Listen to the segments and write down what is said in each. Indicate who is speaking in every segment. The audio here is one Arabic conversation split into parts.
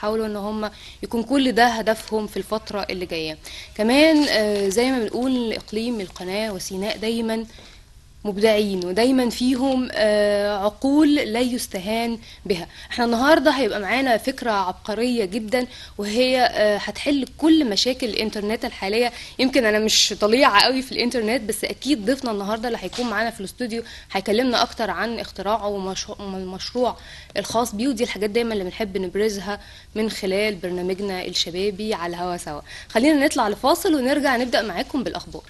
Speaker 1: بيحاولوا ان هم يكون كل ده هدفهم في الفترة اللي جاية. كمان زي ما بنقول اقليم القناة وسيناء دايما مبدعين، ودايما فيهم عقول لا يستهان بها. احنا النهارده هيبقى معانا فكره عبقريه جدا، وهي هتحل كل مشاكل الانترنت الحاليه. يمكن انا مش طليعه قوي في الانترنت، بس اكيد ضيفنا النهارده اللي هيكون معانا في الاستوديو هيكلمنا اكتر عن اختراعه والمشروع الخاص بيه، ودي الحاجات دايما اللي بنحب نبرزها من خلال برنامجنا الشبابي على الهوا سوا. خلينا نطلع لفاصل ونرجع نبدا معاكم بالاخبار.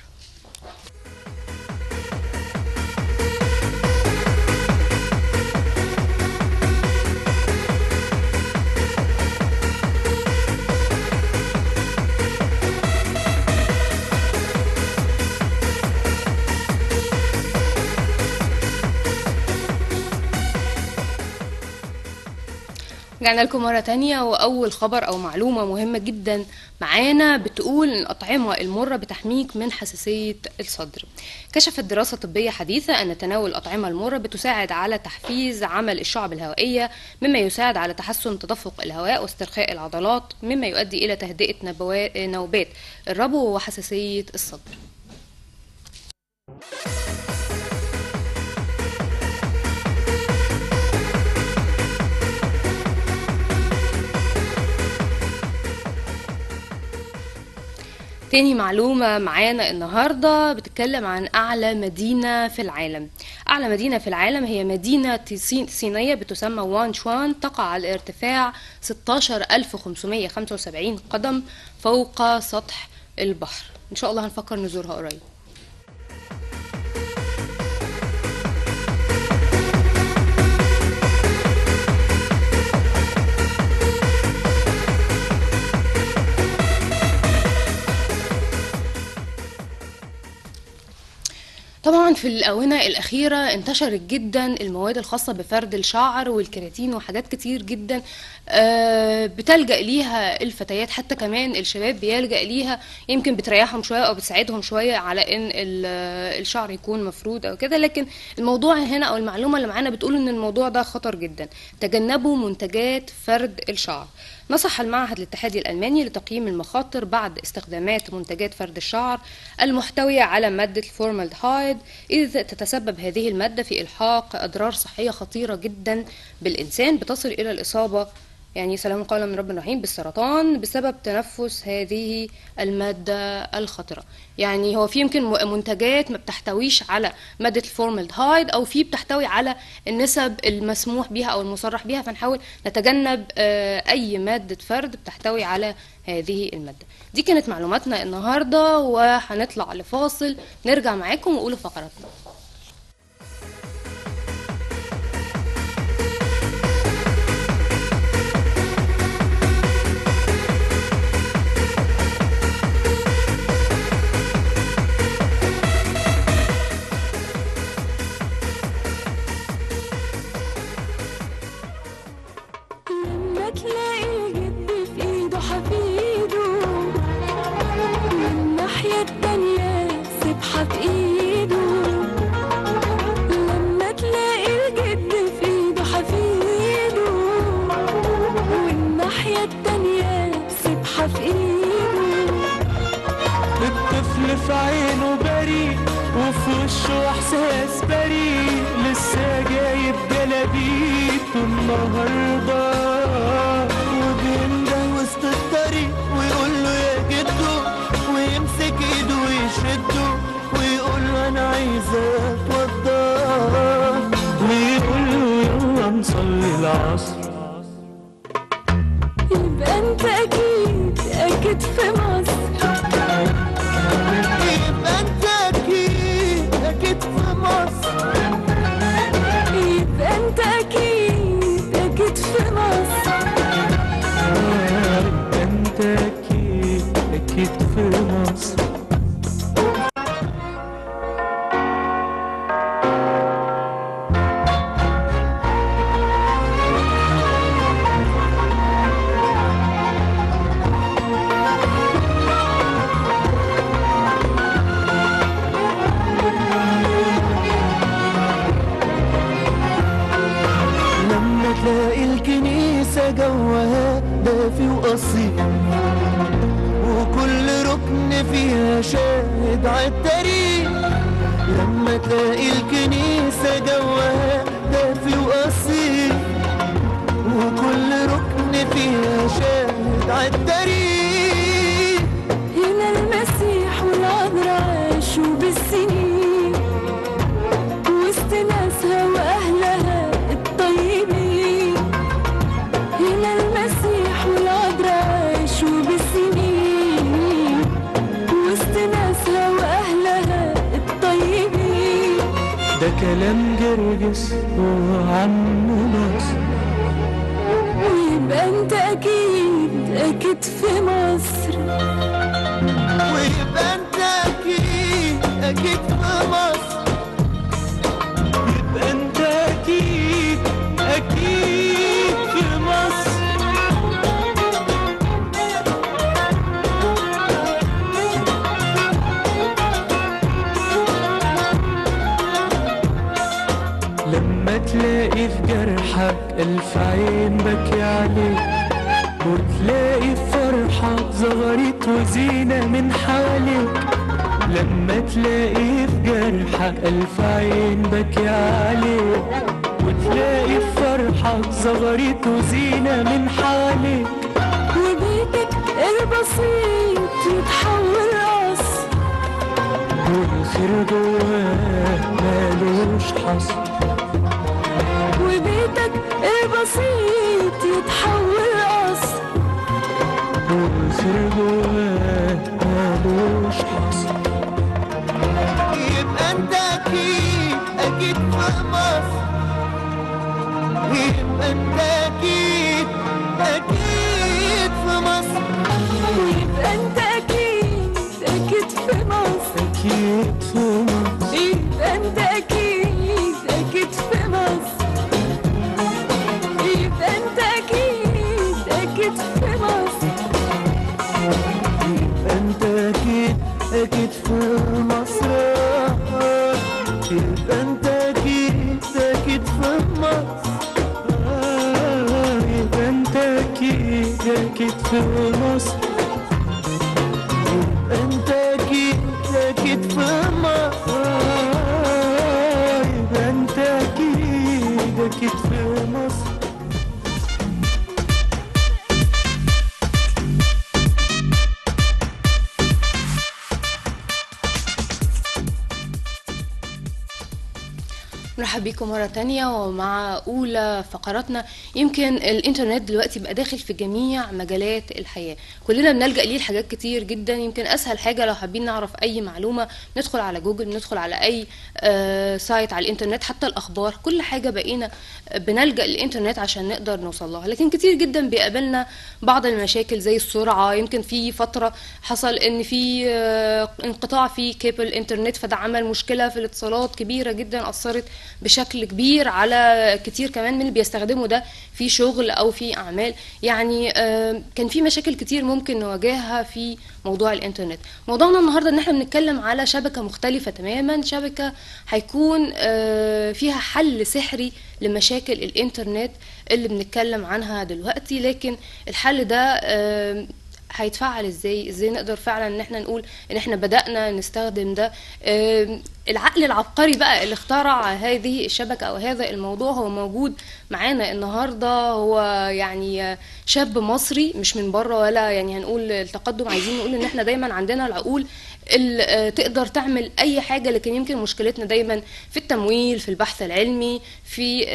Speaker 1: رجعنا لكم مرة تانية، وأول خبر أو معلومة مهمة جدا معانا بتقول إن الأطعمة المرة بتحميك من حساسية الصدر. كشفت دراسة طبية حديثة أن تناول الأطعمة المرة بتساعد على تحفيز عمل الشعب الهوائية، مما يساعد على تحسن تدفق الهواء واسترخاء العضلات، مما يؤدي إلى تهدئة نوبات الربو وحساسية الصدر. تاني معلومة معانا النهاردة بتتكلم عن أعلى مدينة في العالم. أعلى مدينة في العالم هي مدينة صينية بتسمى وانشوان، تقع على ارتفاع 16575 قدم فوق سطح البحر. إن شاء الله هنفكر نزورها قريب. طبعا في الآونة الأخيرة انتشرت جدا المواد الخاصة بفرد الشعر والكيراتين وحاجات كتير جدا بتلجأ ليها الفتيات، حتى كمان الشباب بيلجأ ليها، يمكن بتريحهم شوية أو بتساعدهم شوية على إن الشعر يكون مفرود أو كده. لكن الموضوع هنا أو المعلومة اللي معانا بتقول إن الموضوع ده خطر جدا. تجنبوا منتجات فرد الشعر. نصح المعهد الاتحادي الألماني لتقييم المخاطر بعد استخدامات منتجات فرد الشعر المحتوية على مادة الفورمالدهايد، إذ تتسبب هذه المادة في إلحاق أضرار صحية خطيرة جدا بالإنسان، بتصل إلى الإصابة، يعني سلام قولا من رب رحيم، بالسرطان بسبب تنفس هذه المادة الخطرة. يعني هو في يمكن منتجات ما بتحتويش على مادة الفورمالدهايد، أو في بتحتوي على النسب المسموح بها أو المصرح بها، فنحاول نتجنب أي مادة فرد بتحتوي على هذه المادة. دي كانت معلوماتنا النهاردة، وهنطلع لفاصل نرجع معاكم ونقول فقراتنا.
Speaker 2: في عينه بريء وفي وشه احساس بريء، لسه جايب جلابيته النهارده وبينده وسط الطريق ويقول له يا جدو، ويمسك ايده ويشده ويقول له انا عايز اتوضى، ويقول له يلا نصلي العصر.
Speaker 3: يبقى انت اكيد في مصر،
Speaker 2: يبقى انت اكيد في مصر،
Speaker 3: يبقى انت اكيد في مصر،
Speaker 2: يبقى انت اكيد في مصر. دافي وأصيل، وكل ركن فيها شاهد عالتاريخ. لما تلاقي الكنيسة جواها دافي وأصيل، وكل ركن فيها شاهد عالتاريخ.
Speaker 3: هنا المسيح والعذراء عاشوا بالسنين وسط ناسها وأهلها الطيبين. هنا المسيح والعذراء عاشوا بالسنين وسط ناسها وأهلها الطيبين.
Speaker 2: ده كلام جرجس وعم ناصر،
Speaker 3: ويبقى انت أكيد في مصر.
Speaker 2: ويبقى انت اكيد في مصر. يبقى انت اكيد في مصر. لما تلاقي في جرحك ألف عين بكي عليك، وتلاقي فرحة زغرت وزينة من حواليك. لما تلاقي في جرحك ألف عين بكي عليك، وتلاقي فرحة زغرت وزينة من حواليك.
Speaker 3: وبيتك البسيط يتحول قصر،
Speaker 2: والخير جواه مالوش حصر.
Speaker 3: وبيتك البسيط يتحول قصر،
Speaker 2: والخير جواه مالوش حصر. يبقى انت اكيد في مصر. يبقى انت اكيد في مصر.
Speaker 3: ويبقى انت أكيد في مصر.
Speaker 2: اكيد في مصر.
Speaker 3: يبقى انت أكيد في مصر. يبقى انت أكيد في مصر.
Speaker 2: يبقى انت اكيد في مصر. يبقى انت اكيد في مصر. يبقى انت اكيد في مصر. يبقى انت اكيد في مصر. يبقى انت اكيد في مصر.
Speaker 1: مرحب بيكم مرة تانية ومع أولى فقراتنا. يمكن الإنترنت دلوقتي بقى داخل في جميع مجالات الحياة، كلنا بنلجأ ليه لحاجات كتير جدا. يمكن أسهل حاجة لو حابين نعرف أي معلومة ندخل على جوجل، ندخل على أي سايت على الإنترنت، حتى الأخبار، كل حاجة بقينا بنلجأ للإنترنت عشان نقدر نوصل لها. لكن كتير جدا بيقابلنا بعض المشاكل زي السرعة. يمكن في فترة حصل إن في انقطاع في كيبل إنترنت، فده عمل مشكلة في الاتصالات كبيرة جدا، أثرت بشكل كبير على كتير كمان من اللي بيستخدموا ده في شغل او في اعمال. يعني كان في مشاكل كتير ممكن نواجهها في موضوع الانترنت. موضوعنا النهارده ان احنا بنتكلم على شبكة مختلفة تماما، شبكة هيكون فيها حل سحري لمشاكل الانترنت اللي بنتكلم عنها دلوقتي. لكن الحل ده هيتفعل ازاي نقدر فعلا ان احنا نقول ان احنا بدأنا نستخدم ده. العقل العبقري بقى اللي اخترع هذه الشبكة او هذا الموضوع هو موجود معانا النهاردة. هو يعني شاب مصري مش من بره ولا يعني هنقول التقدم، عايزين نقول ان احنا دايما عندنا العقول اللي تقدر تعمل اي حاجة، لكن يمكن مشكلتنا دايما في التمويل، في البحث العلمي، في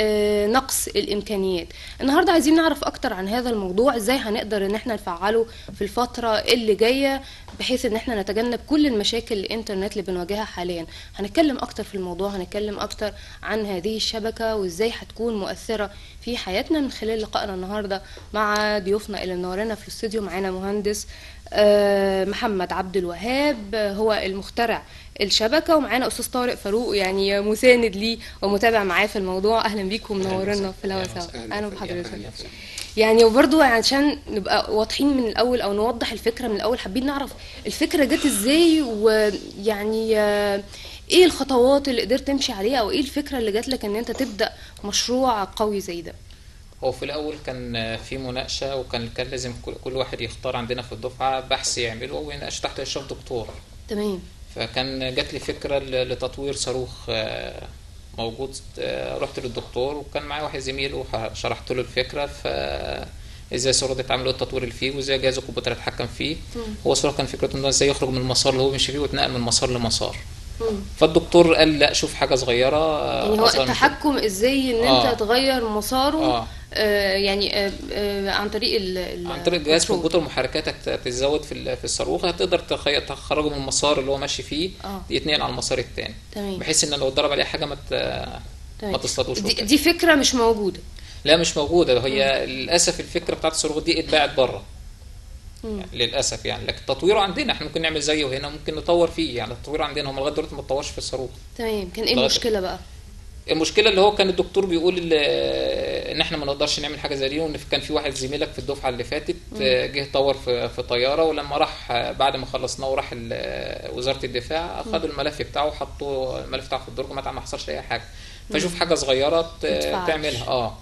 Speaker 1: نقص الامكانيات. النهاردة عايزين نعرف اكتر عن هذا الموضوع، ازاي هنقدر ان احنا نفعله في الفترة اللي جاية بحيث ان احنا نتجنب كل المشاكل الانترنت اللي بنواجهها حاليا. هنتكلم اكتر في الموضوع، هنتكلم اكتر عن هذه الشبكة وازاي هتكون مؤثرة في حياتنا من خلال لقائنا النهاردة مع ضيوفنا اللي منورنا في الاستوديو. معانا مهندس محمد عبد الوهاب، هو المخترع الشبكة، ومعانا أستاذ طارق فاروق يعني مساند ليه ومتابع معاه في الموضوع. أهلا بيكم منورنا في الهوا سوا. أهلا بحضرتك. يعني وبرضو عشان نبقى واضحين من الأول أو نوضح الفكرة من الأول، حابين نعرف الفكرة جت إزاي، ويعني إيه الخطوات اللي قدرت تمشي عليها، أو إيه الفكرة اللي جات لك إن أنت تبدأ مشروع قوي زي ده؟
Speaker 4: هو في الأول كان في مناقشة، وكان لازم كل واحد يختار عندنا في الدفعة بحث يعمله ويناقش تحت إشراف دكتور.
Speaker 1: تمام.
Speaker 4: فكان جات لي فكرة لتطوير صاروخ موجود. رحت للدكتور وكان معايا واحد زميل وشرحت له الفكرة، ازاي الصاروخ ده اتعمل، التطوير اللي فيه، وازاي جهاز الكمبيوتر اتحكم فيه. هو الصاروخ كان فكرته انه ازاي يخرج من المسار اللي هو ماشي فيه ويتنقل من مسار لمسار. فالدكتور قال لا، شوف حاجة صغيرة
Speaker 1: يعني هو
Speaker 4: أصغر من كده.
Speaker 1: التحكم ازاي ان انت تغير مساره يعني عن طريق
Speaker 4: عن طريق جهاز
Speaker 1: الكنترول.
Speaker 4: كمبيوتر محركات تتزود في الصاروخ، هتقدر تخرجه من المسار اللي هو ماشي فيه، يتنقل على المسار التاني،
Speaker 1: تمام.
Speaker 4: بحيث ان لو اتضرب عليه حاجة ما تصطادوش.
Speaker 1: دي فكرة مش موجودة.
Speaker 4: لا مش موجودة، هي للأسف الفكرة بتاعت الصاروخ دي اتباعت بره للأسف يعني. لكن تطويره عندنا احنا ممكن نعمل زيه هنا، ممكن نطور فيه يعني. التطوير عندنا هم لغاية دلوقتي ما اتطورش في الصاروخ.
Speaker 1: تمام. كان ايه المشكلة بقى؟
Speaker 4: المشكله اللي هو كان الدكتور بيقول ان احنا ما نقدرش نعمل حاجه زي دي، وان كان في واحد زميلك في الدفعه اللي فاتت جه طور في طياره، ولما راح بعد ما خلصناه وراح وزاره الدفاع، اخذوا الملف بتاعه وحطوا الملف بتاعه في الدرج ما حصلش اي حاجه. فشوف حاجه صغيره تعملها.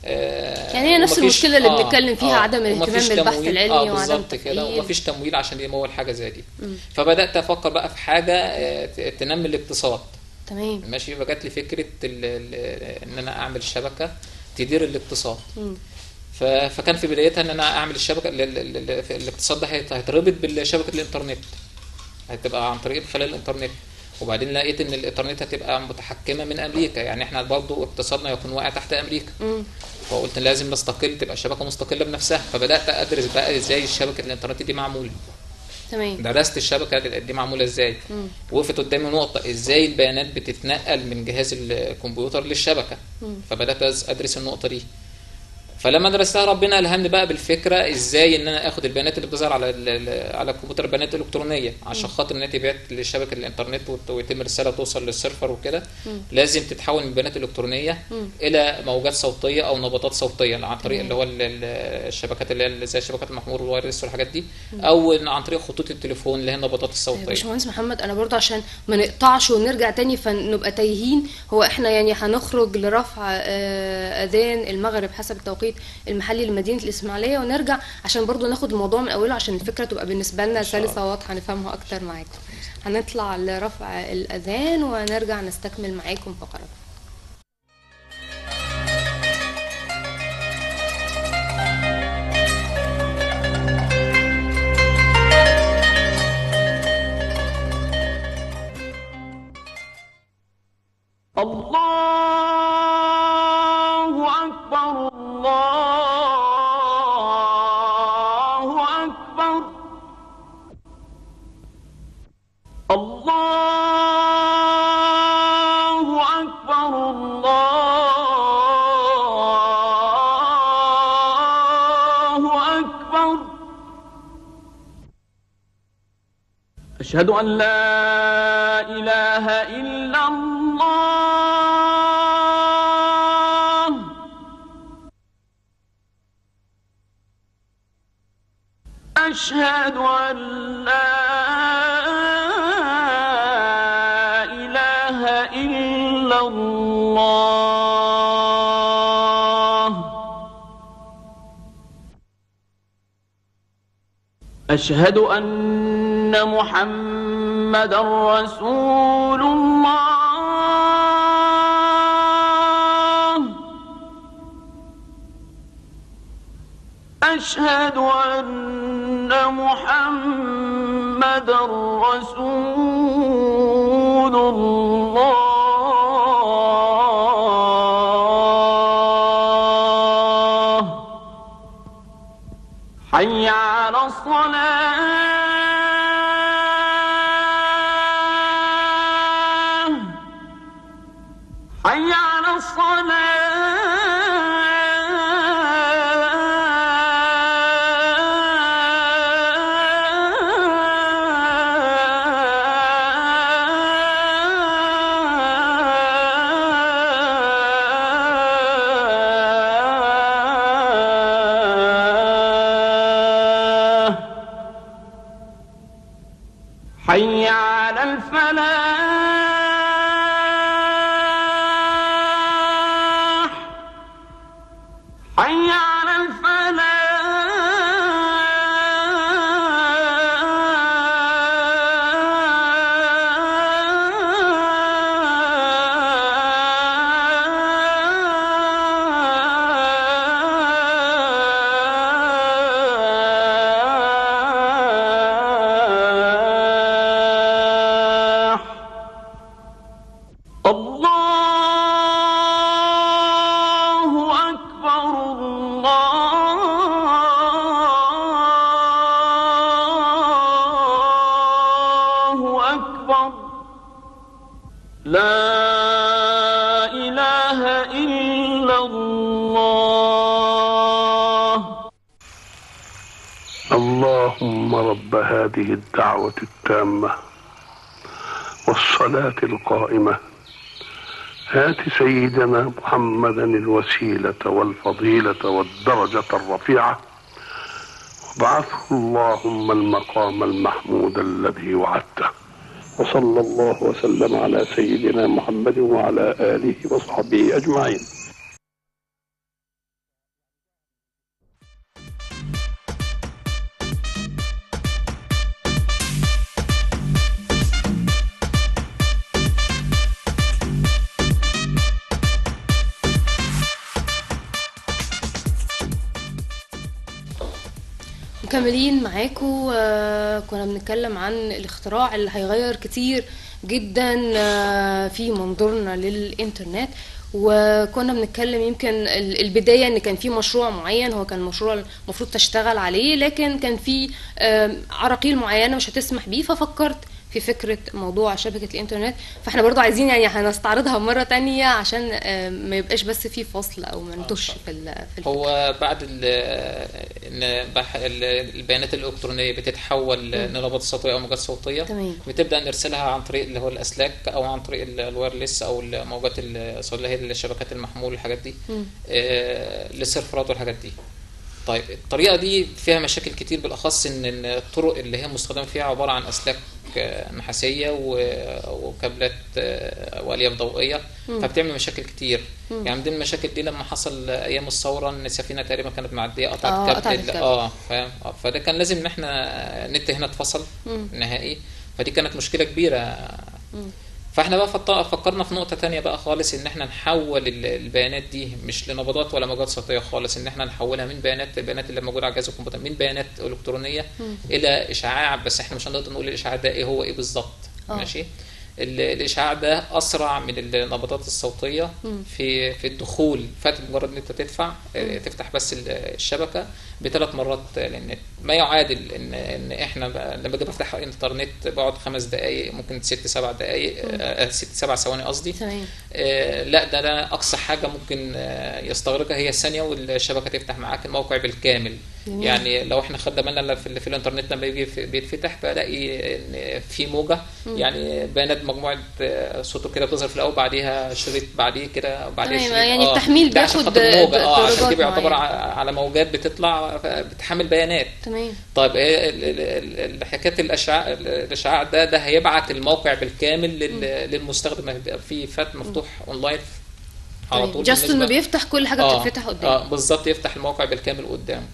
Speaker 1: يعني هي نفس المشكله اللي بنتكلم فيها، عدم الاهتمام بالبحث العلمي وعدم
Speaker 4: التفعيل. ومفيش تمويل عشان يمول حاجه زي دي. فبدات افكر بقى في حاجه تنمي الاقتصاد.
Speaker 1: تمام.
Speaker 4: ماشي. فجات لي فكره ان انا اعمل شبكه تدير الاقتصاد. فكان في بدايتها ان انا اعمل الشبكه الاقتصاد ده هيتربط بشبكه الانترنت، هتبقى عن طريق خلال الانترنت. وبعدين لقيت ان الانترنت هتبقى متحكمه من امريكا، يعني احنا برضو اقتصادنا يكون واقع تحت امريكا. فقلت لازم نستقل، تبقى شبكه مستقله بنفسها. فبدات ادرس بقى ازاي شبكه الانترنت دي معموله.
Speaker 1: تمام.
Speaker 4: درست الشبكه دي معموله ازاي. وقفت قدامي نقطه، ازاي البيانات بتتنقل من جهاز الكمبيوتر للشبكه. فبدات ادرس النقطه دي. فلما درستها ربنا الهمني بقى بالفكره، ازاي ان انا اخد البيانات اللي بتظهر على الكمبيوتر، البيانات الالكترونيه، عشان خاطر انها تبعت لشبكه الانترنت ويتم رساله توصل للسيرفر وكده. لازم تتحول من بيانات الكترونيه الى موجات صوتيه او نبضات صوتيه عن طريق اللي هو الشبكات اللي زي شبكات المحمول والوايرلس والحاجات دي، او عن طريق خطوط التليفون اللي هي النبضات الصوتيه.
Speaker 1: باشمهندس محمد، انا برضو عشان ما نقطعش ونرجع تاني فنبقى تايهين، هو احنا يعني هنخرج لرفع اذان المغرب حسب التوقيت المحلي لمدينه الاسماعيليه، ونرجع عشان برضو ناخد الموضوع من اوله عشان الفكره تبقى بالنسبه لنا سلسه واضحه نفهمها اكتر معاكم. هنطلع لرفع الاذان ونرجع نستكمل معاكم فقرات.
Speaker 2: الله أكبر الله أكبر الله أكبر الله أكبر. أشهد أن لا إله إلا الله. أشهد أن لا إله إلا الله. أشهد أن محمدًا رسول الله. أشهد أن محمدًا رسول الله. حي على الصلاة. حي على الصلاة. حي على الفلاح. حي لا إله إلا الله.
Speaker 5: اللهم رب هذه الدعوة التامة والصلاة القائمة هات سيدنا محمدا الوسيلة والفضيلة والدرجة الرفيعة وابعثه اللهم المقام المحمود الذي وعدته. وصلى الله وسلم على سيدنا محمد وعلى آله وصحبه أجمعين.
Speaker 1: مكملين معاكم. كنا بنتكلم عن الاختراع اللي هيغير كتير جدا في منظورنا للإنترنت، وكنا بنتكلم يمكن البداية ان كان في مشروع معين هو كان مشروع المفروض تشتغل عليه، لكن كان في عراقيل معينة مش هتسمح بيه، ففكرت في فكرة موضوع شبكة الإنترنت. فاحنا برضو عايزين يعني هنستعرضها مرة تانية عشان ما يبقاش بس في فصل أو ما نتوش في الفكرة.
Speaker 4: هو بعد ان البيانات الإلكترونية بتتحول لنبضات صوتية أو موجات صوتية،
Speaker 1: تمام.
Speaker 4: بتبدأ نرسلها عن طريق اللي هو الأسلاك أو عن طريق الوايرلس أو الموجات اللي هي الشبكات المحمول والحاجات دي للسيرفرات والحاجات دي. طيب الطريقة دي فيها مشاكل كتير، بالأخص إن الطرق اللي هي مستخدمة فيها عبارة عن أسلاك نحاسية وكابلات وألياف ضوئية، فبتعمل مشاكل كتير. يعني من ضمن المشاكل دي لما حصل أيام الثورة إن سفينة تقريبا كانت معدية قطعت كابل. فاهم. فده كان لازم إن إحنا النت هنا اتفصل نهائي، فدي كانت مشكلة كبيرة. فاحنا بقى فكرنا في نقطة تانية بقى خالص، ان احنا نحول البيانات دي مش لنبضات ولا موجات صوتية خالص، ان احنا نحولها من البيانات اللي موجودة على جهاز الكمبيوتر من بيانات الكترونية الى اشعاع. بس احنا مش هنقدر نقول الاشعاع ده ايه هو ايه بالظبط. ماشي. الاشعاع ده اسرع من النبضات الصوتيه في الدخول. فات مجرد ان انت تفتح بس الشبكه ب3 مرات للنت، ما يعادل ان احنا لما باجي بفتح الانترنت بقعد 5 دقائق، ممكن 6-7 دقائق 6-7 ثواني قصدي. لا ده اقصى حاجه ممكن يستغرقها هي ثانيه والشبكه تفتح معاك الموقع بالكامل. يعني لو احنا خدنا بالنا في الانترنت لما بيتفتح بلاقي ان في موجه، يعني بيانات مجموعه صوت كده بتظهر في الاول، بعديها شريط بعديه كده، وبعدين شريط.
Speaker 1: يعني التحميل بياخد
Speaker 4: موجه عشان دي بيعتبر على موجات بتطلع بتحمل بيانات.
Speaker 1: تمام.
Speaker 4: طيب حكايه الاشعاع ده هيبعت الموقع بالكامل للمستخدم، هيبقى في فات مفتوح اونلاين على طول.
Speaker 1: جاست انه بيفتح كل حاجه بتتفتح قدامه.
Speaker 4: بالظبط، يفتح الموقع بالكامل قدامه.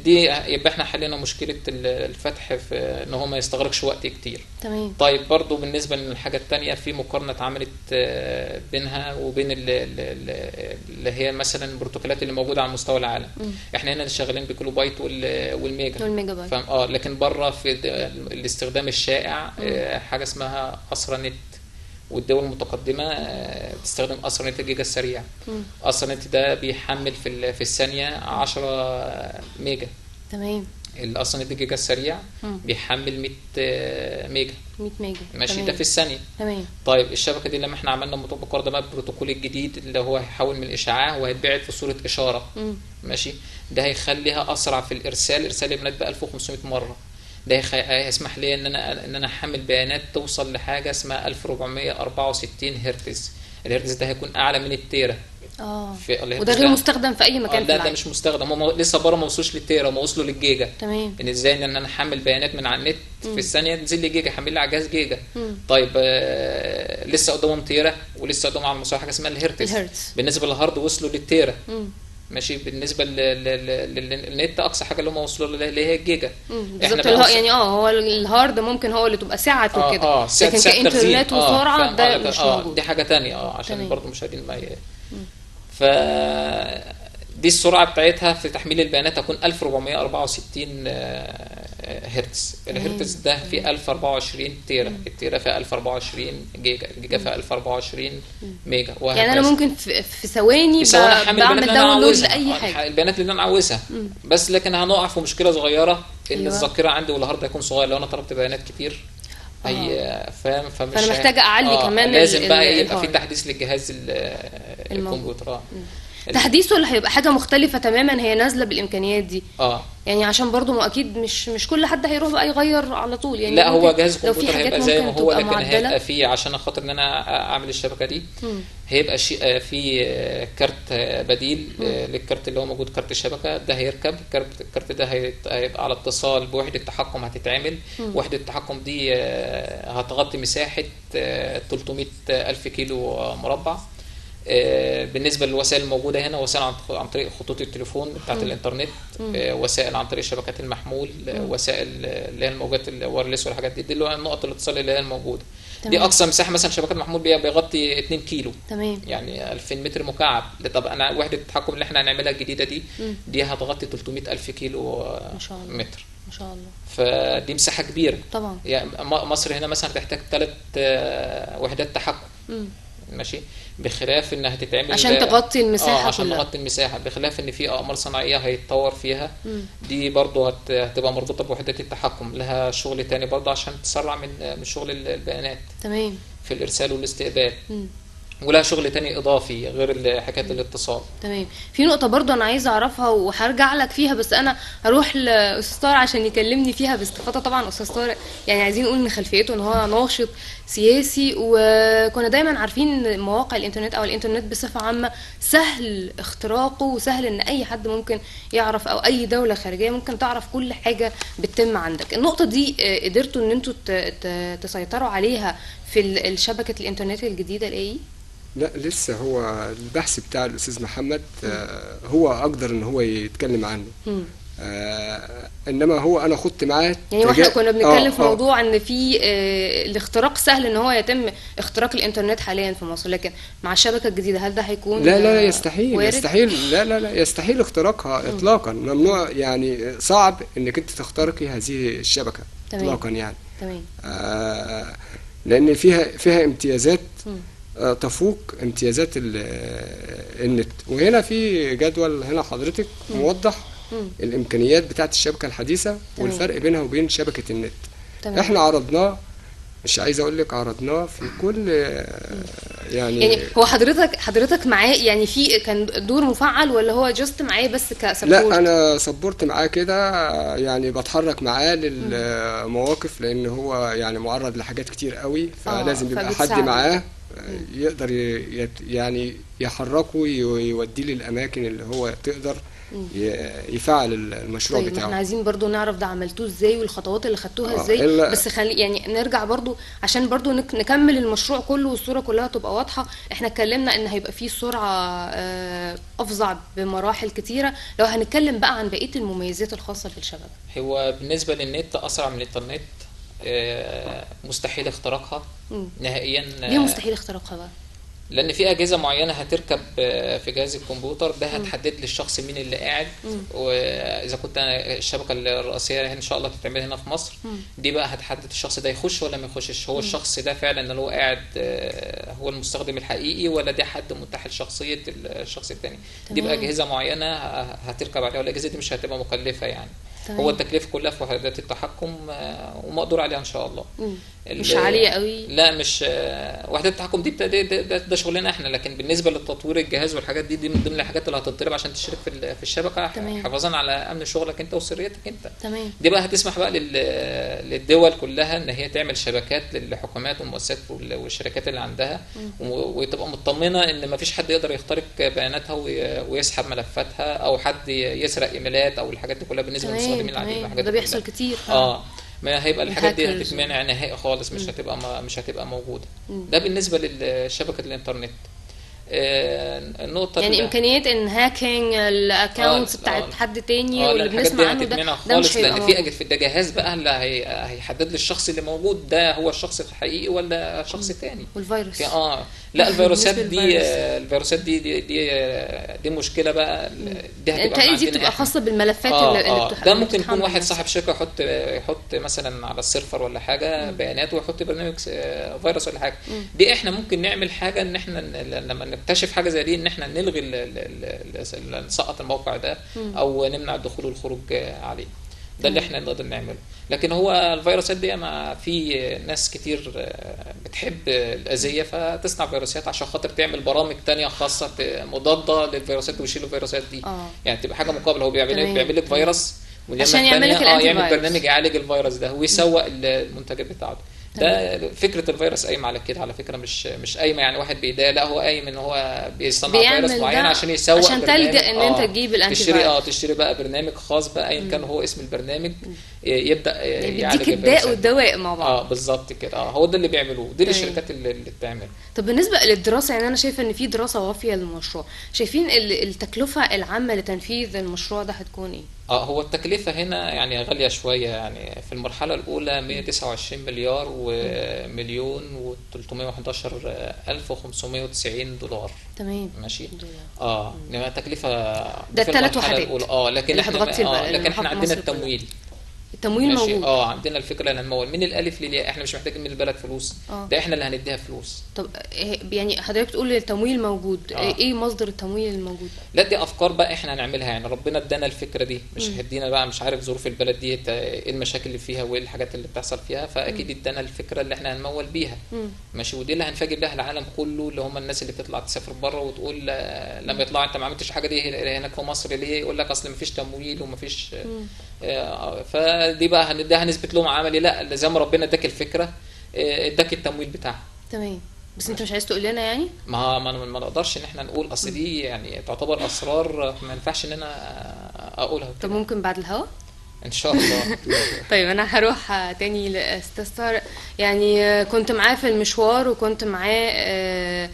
Speaker 4: دي يبقى احنا حلينا مشكله الفتح في ان هو ما يستغرقش وقت كتير.
Speaker 1: تمام.
Speaker 4: طيب برضو بالنسبه للحاجه الثانيه، في مقارنه اتعملت بينها وبين اللي هي مثلا البروتوكولات اللي موجوده على مستوى العالم. احنا هنا شغالين بكيلو بايت والميجا
Speaker 1: بايت.
Speaker 4: لكن بره في الاستخدام الشائع حاجه اسمها اسرى نت، والدول المتقدمه بتستخدم اسرى نت الجيجا السريع. اسرى نت ده بيحمل في الثانيه 10 ميجا.
Speaker 1: تمام.
Speaker 4: الاسرى نت الجيجا السريع بيحمل 100 ميجا.
Speaker 1: 100 ميجا
Speaker 4: ماشي.
Speaker 1: تمام.
Speaker 4: ده في الثانيه.
Speaker 1: تمام.
Speaker 4: طيب الشبكه دي لما احنا عملنا مقارنه بقى بالبروتوكول الجديد اللي هو هيحول من الاشعاع وهيتبعت في صوره اشاره. ماشي. ده هيخليها اسرع في ارسال البيانات ب 1500 مره. ده هيسمح لي ان انا احمل بيانات توصل لحاجه اسمها 1464 هرتز. الهرتز ده هيكون اعلى من التيرا.
Speaker 1: وده غير مستخدم في اي مكان.
Speaker 4: لا ده مش مستخدم، هم لسه بره ما وصلوش للتيرا، هم وصلوا للجيجا.
Speaker 1: تمام.
Speaker 4: ان ازاي ان انا احمل بيانات من على النت في الثانيه تنزل لي جيجا، احمل لي على جهاز جيجا. طيب لسه قدامهم تيرا، ولسه قدامهم على المستوى حاجه اسمها الهرتز. بالنسبه للهارد وصلوا للتيرا. ماشي. بالنسبه للنت اقصى حاجه اللي هم وصلوا لها اللي هي الجيجا.
Speaker 1: بالظبط. يعني هو الهارد ممكن هو اللي تبقى سعته كده، لكن كانترنت وسرعه ده مش موجود.
Speaker 4: دي حاجه تانية عشان برضو مشاهدين ما ف دي السرعه بتاعتها في تحميل البيانات هتكون 1464 هرتز. الهرتز ده فيه 1024 تيرا، التيرا فيها 1024 جيجا، الجيجا فيها 1024 ميجا، وهكذا.
Speaker 1: يعني انا ممكن في ثواني بعمل داونلود لاي حاجه،
Speaker 4: البيانات اللي انا عاوزها. بس لكن هنقع في مشكله صغيره، ان الذاكره عندي والهارد هيكون صغير لو انا طلبت بيانات كتير. هي فاهم.
Speaker 1: فانا محتاجه اعلي كمان
Speaker 4: لازم بقى يبقى في
Speaker 1: الهارد.
Speaker 4: تحديث للجهاز الكمبيوتر.
Speaker 1: تحديثه اللي هيبقى حاجه مختلفه تماما، هي نازله بالامكانيات دي. يعني عشان برضو ما اكيد مش كل حد هيروح بقى يغير على طول يعني.
Speaker 4: لا هو جهاز
Speaker 1: لو في
Speaker 4: الكمبيوتر
Speaker 1: حاجات
Speaker 4: هيبقى زي ما
Speaker 1: ممكن
Speaker 4: هو،
Speaker 1: تبقى
Speaker 4: لكن
Speaker 1: معدلة.
Speaker 4: هيبقى فيه عشان خاطر ان انا اعمل الشبكه دي هيبقى في كارت بديل للكارت اللي هو موجود، كارت الشبكه ده هيركب. الكارت ده هيبقى على اتصال بوحده تحكم هتتعمل. وحده التحكم دي هتغطي مساحه 300 ألف كيلو مربع. بالنسبه للوسائل الموجوده هنا، وسائل عن طريق خطوط التليفون بتاعت الانترنت، وسائل عن طريق شبكات المحمول، وسائل اللي هي الموجات الوايرلس والحاجات دي اللي هو نقط الاتصال اللي هي الموجوده. دي اقصى مساحه مثلا شبكات المحمول بيغطي 2 كيلو،
Speaker 1: تمام،
Speaker 4: يعني 2000 متر مكعب. طب انا وحده التحكم اللي احنا هنعملها الجديده دي هتغطي 300 ألف كيلو
Speaker 1: ما شاء الله.
Speaker 4: متر.
Speaker 1: ما شاء الله.
Speaker 4: فدي مساحه كبيره
Speaker 1: طبعا.
Speaker 4: يعني مصر هنا مثلا تحتاج 3 وحدات تحكم. ماشي، بخلاف انها هتتعمل
Speaker 1: عشان تغطي المساحه
Speaker 4: عشان
Speaker 1: كلها.
Speaker 4: تغطي المساحه، بخلاف ان في اقمار صناعيه هيتطور فيها. دي برضو هتبقى مربوطه بوحدات التحكم، لها شغل تاني برضو عشان تسرع من شغل البيانات.
Speaker 1: تمام.
Speaker 4: في الارسال والاستقبال. ولها شغل تاني اضافي غير حكايه الاتصال.
Speaker 1: تمام. في نقطه برضو انا عايزه اعرفها وهرجع لك فيها، بس انا هروح لاستاذ طارق عشان يكلمني فيها باستفاضه. طبعا استاذ طارق يعني عايزين نقول ان خلفيته ان هو ناشط سياسي، وكنا دايما عارفين مواقع الانترنت او الانترنت بصفه عامه سهل اختراقه، وسهل ان اي حد ممكن يعرف، او اي دوله خارجيه ممكن تعرف كل حاجه بتتم عندك. النقطه دي قدرتوا ان انتوا تسيطروا عليها في الشبكه الانترنت الجديده الاي؟
Speaker 6: لا لسه، هو البحث بتاع الأستاذ محمد هو أقدر إن هو يتكلم عنه. إنما هو أنا خدت معاه
Speaker 1: يعني واحنا كنا بنتكلم في موضوع إن في الاختراق سهل إن هو يتم اختراق الإنترنت حاليا في مصر، لكن مع الشبكة الجديدة هل ده هيكون
Speaker 6: لا يستحيل
Speaker 1: وارد؟
Speaker 6: يستحيل، لا يستحيل اختراقها إطلاقا. ممنوع، يعني صعب إنك أنت تخترقي هذه الشبكة إطلاقا يعني.
Speaker 1: تمام.
Speaker 6: لأن فيها امتيازات تفوق امتيازات النت. وهنا في جدول هنا حضرتك موضح الامكانيات بتاعت الشبكه الحديثه والفرق بينها وبين شبكه النت. احنا عرضناه، مش عايز اقول لك عرضناه في كل يعني
Speaker 1: هو حضرتك معاه يعني في كان دور مفعل، ولا هو جست معاه بس كسبورت؟
Speaker 6: لا انا سبورت معاه كده، يعني بتحرك معاه للمواقف، لان هو يعني معرض لحاجات كتير قوي، فلازم يبقى حد معاه يقدر يعني يحركه ويوديه للاماكن اللي هو تقدر يفعل المشروع
Speaker 1: طيب
Speaker 6: بتاعه.
Speaker 1: احنا عايزين برضو نعرف ده عملتوه ازاي والخطوات اللي خدتوها ازاي، بس يعني نرجع برضو عشان برضو نكمل المشروع كله والصورة كلها تبقى واضحة. احنا اتكلمنا ان هيبقى فيه سرعة افظع بمراحل كتيرة. لو هنتكلم بقى عن بقية المميزات الخاصة بالشبكة،
Speaker 4: هو بالنسبة للنت اسرع من الانترنت، مستحيل اختراقها نهائيا.
Speaker 1: ليه مستحيل اختراقها بقى؟
Speaker 4: لان في اجهزه معينه هتركب في جهاز الكمبيوتر ده، هتحدد للشخص مين اللي قاعد. واذا كنت انا الشبكه الرئيسيه ان شاء الله تتعمل هنا في مصر، دي بقى هتحدد الشخص ده يخش ولا ما يخشش. هو الشخص ده فعلا اللي هو قاعد هو المستخدم الحقيقي، ولا ده حد متاح لشخصيه الشخص الثاني. دي بقى اجهزه معينه هتركب عليها، والاجهزه دي مش هتبقى مكلفه يعني. هو التكلفه كلها في وحدات التحكم ومقدور عليها ان شاء الله.
Speaker 1: مش عاليه قوي؟
Speaker 4: لا مش وحدات التحكم دي ده شغلنا احنا، لكن بالنسبه للتطوير الجهاز والحاجات دي من ضمن الحاجات اللي هتطلب عشان تشترك في الشبكه. حفاظا على امن شغلك انت وسريتك انت.
Speaker 1: تمام.
Speaker 4: دي بقى هتسمح بقى للدول كلها ان هي تعمل شبكات للحكومات والمؤسسات والشركات اللي عندها، وتبقى مطمنه ان ما فيش حد يقدر يخترق بياناتها ويسحب ملفاتها، او حد يسرق ايميلات او الحاجات دي كلها بالنسبه للمستخدمين العاديين.
Speaker 1: ده بيحصل كتير.
Speaker 4: ما هيبقى الحاجات دي هتتمنع نهائي خالص، مش هتبقى موجوده. ده بالنسبه لشبكه الانترنت. النقطه
Speaker 1: يعني امكانيات ان هاكينج الاكونتس بتاعت حد تاني واللي بنسمع عنه ده مش هيبقى
Speaker 4: لان في ده جهاز بقى اللي هيحدد لي الشخص اللي موجود ده هو الشخص الحقيقي ولا شخص تاني.
Speaker 1: والفيروس
Speaker 4: لا الفيروسات دي مشكله بقى.
Speaker 1: دي بتبقى خاصه بالملفات اللي
Speaker 4: ده ممكن يكون واحد صاحب شركه يحط مثلا على السيرفر ولا حاجه بيانات، ويحط برنامج فيروس ولا حاجه. دي احنا ممكن نعمل حاجه ان احنا لما نكتشف حاجه زي دي ان احنا نلغي نسقط الموقع ده، او نمنع الدخول والخروج عليه. ده اللي احنا نقدر نعمله. لكن هو الفيروسات دي ما في ناس كتير بتحب الأذية فتصنع فيروسات عشان خاطر تعمل برامج تانية خاصة مضادة للفيروسات ويشيل الفيروسات دي. يعني تبقى حاجة مقابلة، هو بيعمل لك فيروس
Speaker 1: عشان يعمل لك
Speaker 4: يعمل برنامج يعالج الفيروس ده ويسوق المنتجات بتاعته. ده فكرة الفيروس قايمة على كده على فكرة، مش قايمة يعني واحد بإيديه، لا هو قايم ان هو بيصنع فيروس معين عشان يسوق
Speaker 1: عشان تلجأ ان انت تجيب الانتي فيروس.
Speaker 4: تشتري بقى برنامج خاص بقى ايا كان هو اسم البرنامج، يبدأ يعالج
Speaker 1: يديك الداء والدواء مع بعض.
Speaker 4: بالظبط كده. هو ده اللي بيعملوه، دي الشركات اللي بتعمل.
Speaker 1: طب بالنسبة للدراسة، يعني انا شايفة ان في دراسة وافية للمشروع، شايفين التكلفة العامة لتنفيذ المشروع ده هتكون ايه؟
Speaker 4: هو التكلفة هنا يعني غالية شوية، يعني في المرحلة الأولى 129 مليار ومليون و311 ألف و590 دولار.
Speaker 1: تمام.
Speaker 4: ماشي. إنما تكلفة
Speaker 1: ده
Speaker 4: في
Speaker 1: الثلاث
Speaker 4: المرحلة
Speaker 1: وحدات
Speaker 4: الأولى. لكن احنا عندنا التمويل.
Speaker 1: التمويل موجود.
Speaker 4: عندنا الفكره ان هنمول من الالف للياء، احنا مش محتاجين من البلد فلوس. ده احنا اللي هنديها فلوس.
Speaker 1: طب يعني حضرتك بتقول التمويل موجود. ايه مصدر التمويل الموجود؟
Speaker 4: لا دي افكار بقى احنا هنعملها، يعني ربنا ادانا الفكره دي، مش هدينا بقى مش عارف ظروف البلد دي ايه المشاكل اللي فيها وايه الحاجات اللي بتحصل فيها، فاكيد ادانا الفكره اللي احنا هنمول بيها. ماشي. ودي اللي هنفاجئ بيها العالم كله، اللي هم الناس اللي بتطلع تسافر بره وتقول لما يطلعوا انت ما عملتش حاجه دي هناك في مصر ليه، يقول لك اصل ما فيش تمويل وما فيش. فدي بقى هنثبت لهم عملي لا زي ما ربنا اداك الفكره اداك التمويل بتاعها.
Speaker 1: تمام. بس انت مش عايز تقول لنا يعني؟
Speaker 4: ما نقدرش ان احنا نقول، اصل دي يعني تعتبر اسرار ما ينفعش ان انا اقولها.
Speaker 1: طب ممكن بعد الهوا
Speaker 4: ان شاء الله.
Speaker 1: طيب انا هروح تاني لاستاذ طارق، يعني كنت معاه في المشوار وكنت معاه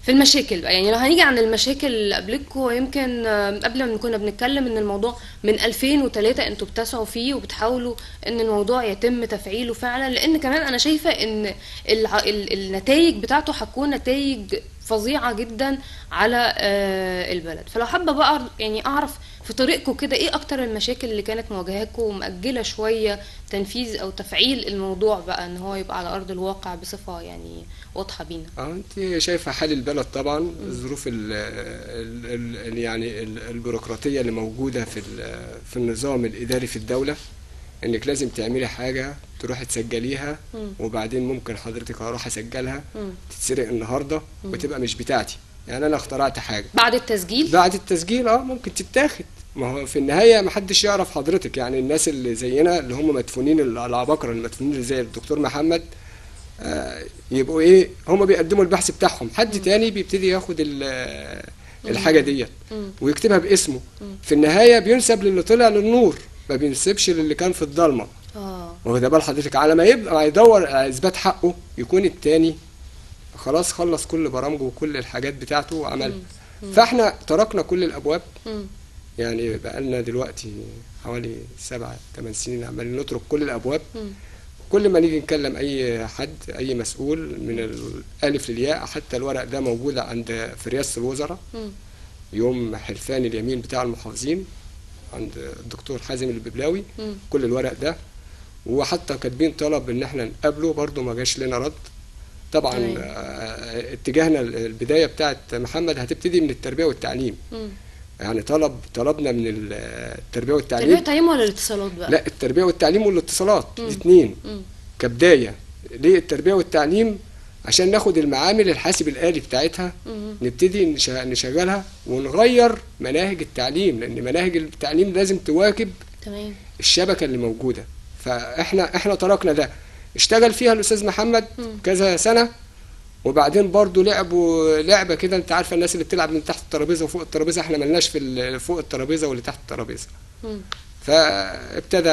Speaker 1: في المشاكل بقى، يعني لو هنيجي عن المشاكل اللي قبلكم، يمكن قبل ما كنا بنتكلم ان الموضوع من 2003 انتوا بتسعوا فيه وبتحاولوا ان الموضوع يتم تفعيله فعلا، لان كمان انا شايفة ان النتائج بتاعته هتكون نتائج فظيعة جدا على البلد. فلو حابة بقى يعني اعرف في طريقكم كده ايه اكتر المشاكل اللي كانت مواجهاكم ومأجلة شوية تنفيذ او تفعيل الموضوع بقى ان هو يبقى على ارض الواقع بصفة يعني واضحة بينا.
Speaker 6: انت شايفة حال البلد طبعا، الظروف يعني البيروقراطية اللي موجودة في النظام الاداري في الدولة، انك لازم تعملي حاجة تروحي تسجليها وبعدين ممكن حضرتك اروح اسجلها تتسرق النهاردة وتبقى مش بتاعتي. يعني انا اخترعت حاجة بعد التسجيل ممكن تتاخد. ما هو في النهاية محدش يعرف حضرتك، يعني الناس اللي زينا اللي هم مدفونين العباقرة المدفونين اللي زي الدكتور محمد يبقوا ايه، هم بيقدموا البحث بتاعهم، حد تاني بيبتدي ياخد الحاجة ديت ويكتبها باسمه. في النهاية بينسب للي طلع للنور، ما بينسبش للي كان في الضلمة. واخد بال حضرتك؟ على ما يبقى يدور على اثبات حقه يكون التاني خلاص خلص كل برامجه وكل الحاجات بتاعته وعمل. فاحنا تركنا كل الابواب، يعني بقالنا دلوقتي حوالي 7-8 سنين عمالين نترك كل الابواب. كل ما نيجي نكلم اي حد اي مسؤول من الالف للياء، حتى الورق ده موجود عند في رئاسة الوزراء يوم حلفان اليمين بتاع المحافظين عند الدكتور حازم الببلاوي، كل الورق ده، وحتى كاتبين طلب ان احنا نقابله برضه ما جاش لنا رد. طبعا اتجاهنا البدايه بتاعت محمد هتبتدي من التربيه والتعليم. يعني طلبنا من التربيه والتعليم.
Speaker 1: التربيه والتعليم ولا الاتصالات بقى؟
Speaker 6: لا التربيه والتعليم والاتصالات الاثنين كبدايه. ليه التربيه والتعليم؟ عشان ناخد المعامل الحاسب الآلي بتاعتها نبتدي نشغلها ونغير مناهج التعليم، لان مناهج التعليم لازم تواكب الشبكه اللي موجوده. فاحنا تركنا ده، اشتغل فيها الاستاذ محمد كذا سنه، وبعدين برضو لعبوا لعبه كده، انت عارفه الناس اللي بتلعب من تحت الترابيزه وفوق الترابيزه، احنا ملناش في فوق الترابيزه واللي تحت الترابيزه. فابتدى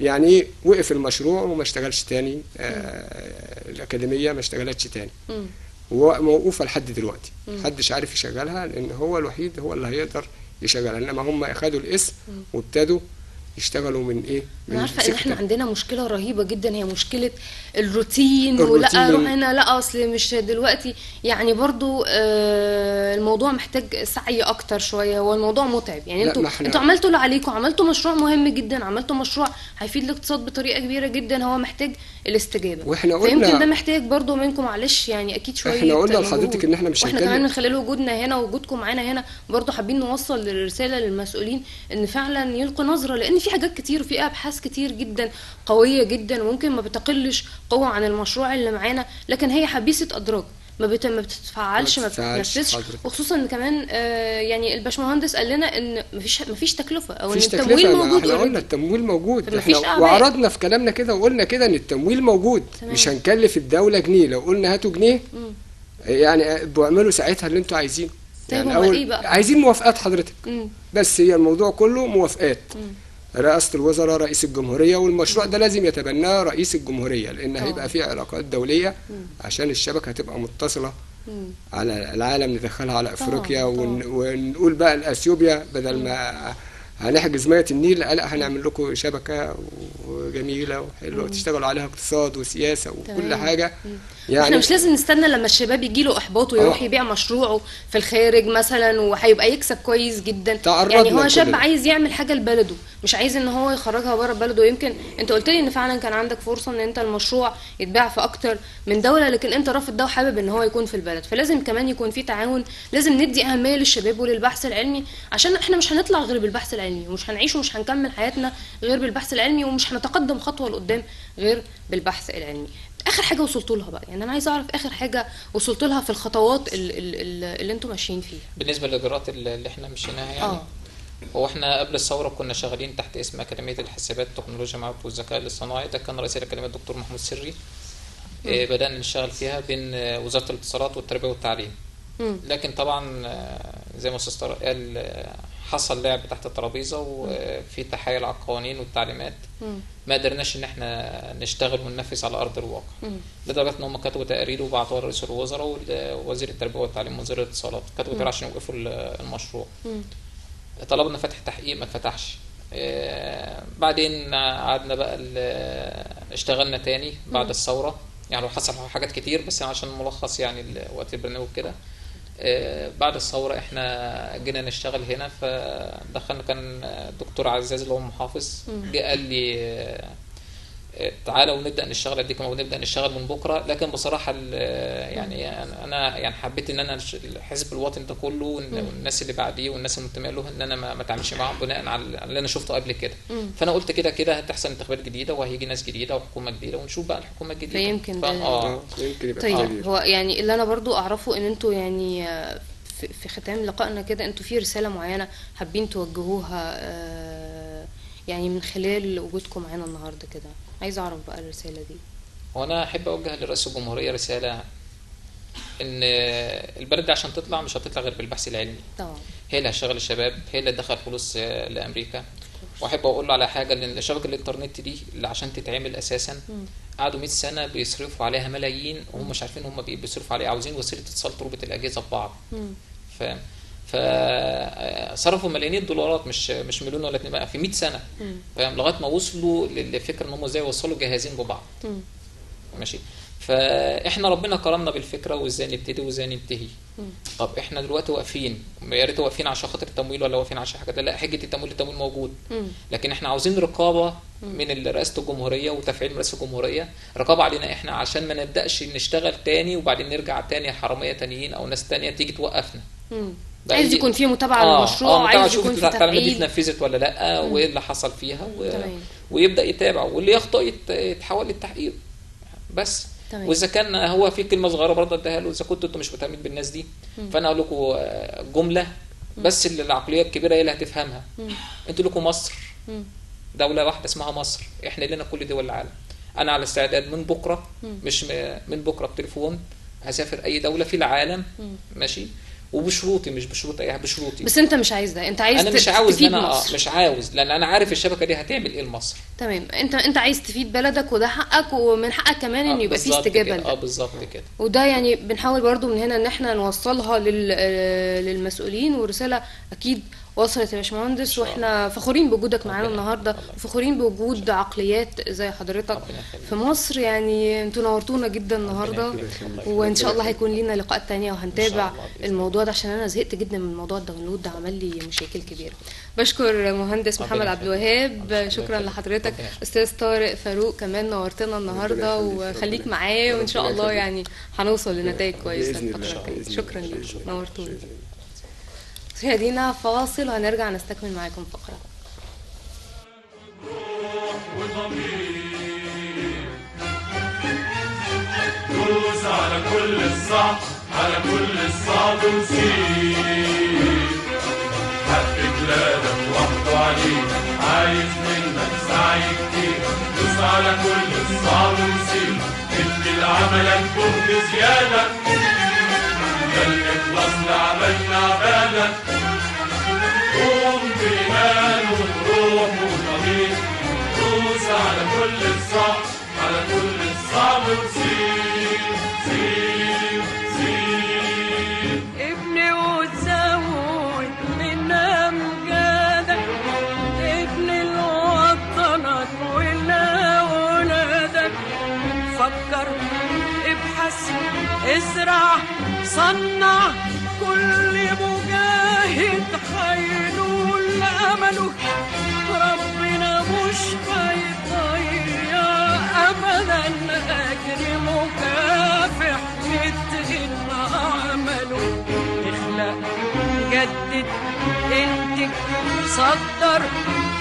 Speaker 6: يعني وقف المشروع وما اشتغلش تاني. الأكاديمية ما اشتغلتش تاني، وموقوفة لحد دلوقتي. محدش عارف يشغلها لأن هو الوحيد هو اللي هيقدر يشغلها، إنما هم أخدوا الاسم وابتدوا يشتغلوا من ايه؟
Speaker 1: انا عارفه ان احنا عندنا مشكله رهيبه جدا، هي مشكله الروتين. ولا روح هنا، لا اصل مش دلوقتي، يعني برضو الموضوع محتاج سعي اكتر شويه، هو الموضوع متعب. يعني انتوا عملتوا اللي عليكم، عملتوا مشروع مهم جدا، عملتوا مشروع هيفيد الاقتصاد بطريقه كبيره جدا، هو محتاج الاستجابه.
Speaker 6: واحنا قلنا
Speaker 1: فيمكن ده محتاج برضو منكم، معلش يعني اكيد شويه.
Speaker 6: احنا قلنا لحضرتك ان احنا مش
Speaker 1: واحنا كمان من خلال وجودنا هنا ووجودكم معانا هنا برضو حابين نوصل الرساله للمسؤولين ان فعلا يلقوا نظره، لان في حاجات كتير وفي ابحاث كتير جدا قويه جدا، وممكن ما بتقلش قوه عن المشروع اللي معانا، لكن هي حبيسه ادراج ما بتتفعلش، ما
Speaker 6: بتتفعلش
Speaker 1: بتتنفذش.
Speaker 6: حضرتك.
Speaker 1: وخصوصا ان كمان يعني الباشمهندس قال لنا ان مفيش تكلفه، او ان
Speaker 6: مفيش
Speaker 1: التمويل
Speaker 6: تكلفة،
Speaker 1: موجود
Speaker 6: احنا قلنا
Speaker 1: already.
Speaker 6: التمويل موجود،
Speaker 1: مفيش
Speaker 6: احنا
Speaker 1: أعباء.
Speaker 6: وعرضنا في كلامنا كده وقلنا كده ان التمويل موجود.
Speaker 1: تمام.
Speaker 6: مش هنكلف الدولة جنيه، لو قلنا هاتوا جنيه يعني بيعملوا ساعتها اللي انتوا عايزينه.
Speaker 1: طيب
Speaker 6: يعني
Speaker 1: هما إيه بقى؟
Speaker 6: عايزين موافقات حضرتك،
Speaker 1: مم.
Speaker 6: بس هي الموضوع كله موافقات. رئاسة الوزراء، رئيس الجمهورية، والمشروع ده لازم يتبناه رئيس الجمهورية، لأن هيبقى فيه علاقات دولية عشان الشبكة هتبقى متصلة على العالم، ندخلها على أفريقيا ونقول بقى لأثيوبيا بدل ما هنحجز مية النيل، لا هنعمل لكم شبكة وجميلة وحلوة تشتغلوا عليها اقتصاد وسياسة وكل
Speaker 1: تمام.
Speaker 6: حاجة.
Speaker 1: احنا مش لازم نستنى لما الشباب يجيله احباط ويروح يبيع مشروعه في الخارج مثلا وهيبقى يكسب كويس جدا.
Speaker 6: تعرضنا
Speaker 1: يعني هو
Speaker 6: لكل
Speaker 1: شاب
Speaker 6: ده.
Speaker 1: عايز يعمل حاجه لبلده، مش عايز ان هو يخرجها بره بلده. يمكن انت قلت لي ان فعلا كان عندك فرصه ان انت المشروع يتباع في اكتر من دوله، لكن انت رافض ده وحابب ان هو يكون في البلد. فلازم كمان يكون في تعاون، لازم ندي اهميه للشباب وللبحث العلمي، عشان احنا مش هنطلع غير بالبحث العلمي، ومش هنعيش ومش هنكمل حياتنا غير بالبحث العلمي، ومش هنتقدم خطوه لقدام غير بالبحث العلمي. اخر حاجه وصلت لها بقى، يعني انا عايزه اعرف اخر حاجه وصلت لها في الخطوات اللي انتم ماشيين فيها.
Speaker 4: بالنسبه للاجراءات اللي احنا مشيناها يعني هو احنا قبل الثوره كنا شغالين تحت اسم اكاديميه الحاسبات والتكنولوجيا المعلومات والذكاء الاصطناعي، ده كان رئيس الاكاديميه الدكتور محمود سري. بدانا نشتغل فيها بين وزاره الاتصالات والتربيه والتعليم. لكن طبعا زي ما استاذ طارق قال حصل لعب تحت الترابيزه وفي تحايل على القوانين والتعليمات، ما قدرناش ان احنا نشتغل وننفذ على ارض الواقع، لدرجه ان هم كتبوا تقارير وبعتوها لرئيس الوزراء ووزير التربيه والتعليم ووزير الاتصالات، كتبوا تقارير عشان يوقفوا المشروع. طلبنا فتح تحقيق ما اتفتحش. بعدين قعدنا بقى اشتغلنا تاني بعد الثوره، يعني حصل حاجات كتير بس عشان ملخص يعني وقت البرنامج كده. بعد الثورة احنا جينا نشتغل هنا، فدخلنا كان الدكتور عزاز اللي هو محافظ جه قال لي تعالى ونبدا نشتغل، اديكم ونبدا نشتغل من بكره. لكن بصراحه يعني انا يعني حبيت ان انا الحزب الوطني ده كله والناس اللي بعديه والناس المنتميه له ان انا ما اتعاملش معاهم بناء على اللي انا شفته قبل كده. فانا قلت كده كده هتحصل انتخابات جديده وهيجي ناس جديده وحكومه جديده ونشوف بقى الحكومه الجديده.
Speaker 1: فيمكن
Speaker 6: يمكن يبقى
Speaker 1: طيب هو يعني اللي انا برضو اعرفه ان انتوا يعني في ختام لقائنا كده انتوا في رساله معينه حابين توجهوها يعني من خلال وجودكم معانا النهارده كده. عايز اعرف بقى الرساله دي.
Speaker 4: وانا احب اوجه لرئيس الجمهوريه رساله ان البلد دي عشان تطلع مش هتطلع غير بالبحث العلمي.
Speaker 1: طبعا
Speaker 4: هي اللي هتشغل الشباب، هي اللي تدخل فلوس لامريكا. واحب اقول له على حاجه، ان شبكه الانترنت دي اللي عشان تتعمل اساسا قعدوا 100 سنه بيصرفوا عليها ملايين وهم مش عارفين هم بيصرفوا عليها، عاوزين وسيله اتصال تربط الاجهزه ببعض. فاهم؟ فصرفوا ملايين الدولارات مش مليون ولا 2 بقى في 100 سنه. فاهم؟ لغايه ما وصلوا للفكره ان هم ازاي يوصلوا جهازين ببعض. ماشي. فاحنا ربنا كرمنا بالفكره وازاي نبتدي وازاي ننتهي. طب احنا دلوقتي واقفين، يا ريت واقفين عشان خاطر التمويل ولا واقفين عشان حاجه، لا حجه التمويل موجود. لكن احنا عاوزين رقابه من رئاسه الجمهوريه وتفعيل رئاسه الجمهوريه، رقابه علينا احنا عشان ما نبداش نشتغل تاني وبعدين نرجع تاني حراميه تانيين او ناس تانيه تيجي توقفنا.
Speaker 1: عايز يكون في متابعه للمشروع، عايز يكون في
Speaker 4: التعليمات دي
Speaker 1: تفعيل.
Speaker 4: اتنفذت ولا لا، وايه اللي حصل فيها ويبدا يتابع، واللي يخطئ يتحول للتحقيق بس.
Speaker 1: تمام.
Speaker 4: واذا كان هو في كلمه صغيره برضه اديها له، اذا كنتوا انتم مش مهتمين بالناس دي فانا اقول لكم جمله بس اللي العقليه الكبيره هي اللي هتفهمها. انتوا لكم مصر، دوله واحده اسمها مصر، احنا لنا كل دول العالم. انا على استعداد من بكره، مش من بكره بتليفون هسافر اي دوله في العالم. ماشي. وبشروطي، مش بشروط اي حاجه، بشروطي.
Speaker 1: بس انت مش عايز ده، انت عايز
Speaker 4: انا مش عاوز
Speaker 1: تفيد
Speaker 4: انا
Speaker 1: مصر.
Speaker 4: مش عاوز، لان انا عارف الشبكه دي هتعمل ايه لمصر.
Speaker 1: تمام. انت عايز تفيد بلدك وده حقك، ومن حقك كمان ان يبقى في استجابه لده.
Speaker 4: بالظبط كده.
Speaker 1: وده يعني بنحاول برضو من هنا ان احنا نوصلها للمسؤولين، ورساله اكيد وصلت يا باشمهندس، واحنا فخورين بوجودك معانا النهارده، وفخورين بوجود عقليات زي حضرتك في مصر. يعني انتوا نورتونا جدا النهارده، وان شاء الله هيكون لينا لقاءات تانية وهنتابع الموضوع ده، عشان انا زهقت جدا من موضوع الداونلود ده، عمل لي مشاكل كبيره. بشكر مهندس محمد عبد الوهاب، شكرا لحضرتك. استاذ طارق فاروق كمان نورتنا النهارده، وخليك معايا وان شاء الله يعني هنوصل لنتائج كويسه الفتره الجايه. شكرا ليك، نورتونا. مشاهدينا فاصل وهنرجع نستكمل معاكم فقرة.
Speaker 7: الصعب على كل الصعب وسير. حق بلادك وحده عليك عايز منك سعي كتير. دوس على كل الصعب وسير. ادي لعملك جهد زيادة. ده الإخلاص لعملنا عبادة. قوم بإيمان وبروح وضمير. دوس على كل الصعب على كل الصعب وسير سير سير.
Speaker 3: ابني وتزود من أمجادك. ابني لوطنك ولأولادك. فكر ابحث ازرع صنع. كل مجاهد هينول أمله. ربنا مش هيضيع أبدا أجر مكافح متقن عمله. اخلق جدد انتج صدر.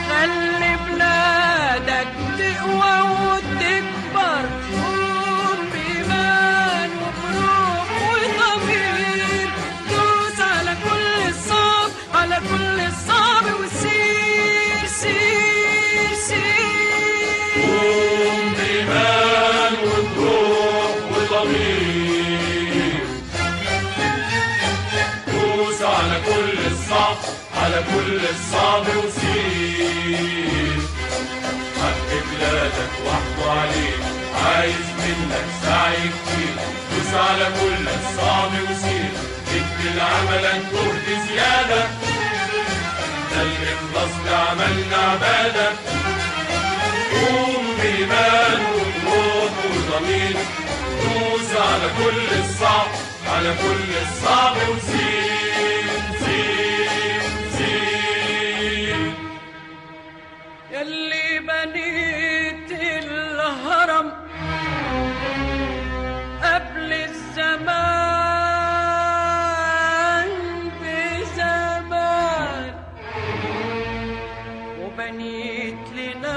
Speaker 3: خلي بلادك تقوى وتكبر. قوم بإيمان وبروح وضمير. دوس على كل الصعب على كل الصعب وسير سير سير.
Speaker 7: قوم بإيمان وبروح وضمير. دوس على كل الصعب على كل الصعب وسير. حق بلادك وحده عليك عايز منك سعي كتير. دوس على كل الصعب وسير. ادي لعملك جهد زيادة. ده الإخلاص لعملنا عبادة. قوم بإيمان وبروح وضمير. دوس على كل الصعب على كل الصعب وسير سير سير.
Speaker 3: يلي بنيت الهرم قبل الزمان بزمان. وبنيت لنا